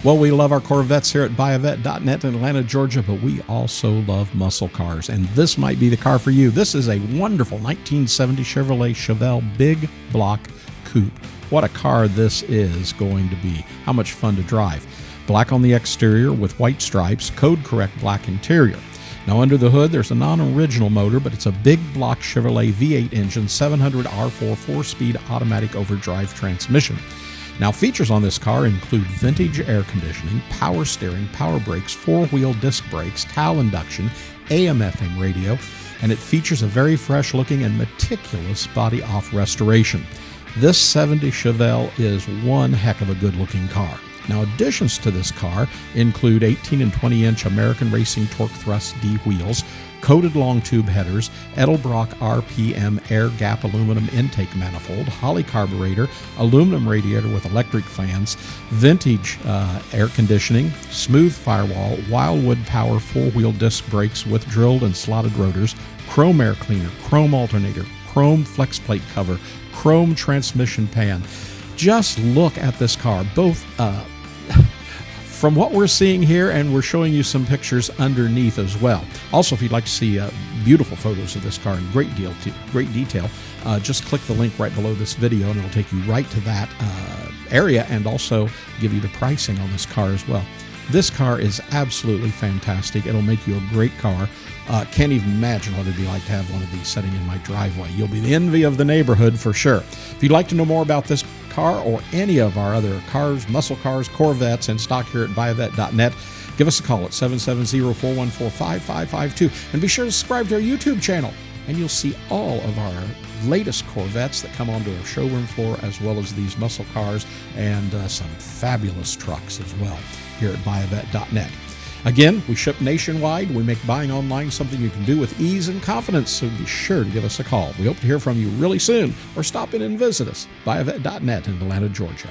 Well, we love our Corvettes here at buyavet.net in Atlanta, Georgia, but we also love muscle cars, and this might be the car for you. This is a wonderful 1970 Chevelle Big Block Coupe. What a car this is going to be. How much fun to drive. Black on the exterior with white stripes, code-correct black interior. Now under the hood, there's a non-original motor, but it's a Big Block Chevrolet V8 engine, 700 R4 4-speed automatic overdrive transmission. Now, features on this car include vintage air conditioning, power steering, power brakes, four-wheel disc brakes, cowl induction, AM/FM radio, and it features a very fresh-looking and meticulous body-off restoration. This 70 Chevelle is one heck of a good-looking car. Now, additions to this car include 18 and 20-inch American Racing Torque Thrust D wheels, coated long tube headers, Edelbrock RPM Air Gap aluminum intake manifold, Holley carburetor, aluminum radiator with electric fans, vintage air conditioning, smooth firewall, Wilwood power four-wheel disc brakes with drilled and slotted rotors, chrome air cleaner, chrome alternator, chrome flexplate cover, chrome transmission pan. Just look at this car, both from what we're seeing here, and we're showing you some pictures underneath as well. Also, if you'd like to see beautiful photos of this car in great detail, just click the link right below this video and it'll take you right to that area and also give you the pricing on this car as well. This car is absolutely fantastic. It'll make you a great car. Can't even imagine what it'd be like to have one of these sitting in my driveway. You'll be the envy of the neighborhood for sure. If you'd like to know more about this car or any of our other cars, muscle cars, Corvettes in stock here at buyavet.net, give us a call at 770-414-5552. And be sure to subscribe to our YouTube channel, and you'll see all of our latest Corvettes that come onto our showroom floor, as well as these muscle cars and some fabulous trucks as well here at buyavet.net. Again, we ship nationwide. We make buying online something you can do with ease and confidence, so be sure to give us a call. We hope to hear from you really soon, or stop in and visit us, buyavet.net in Atlanta, Georgia.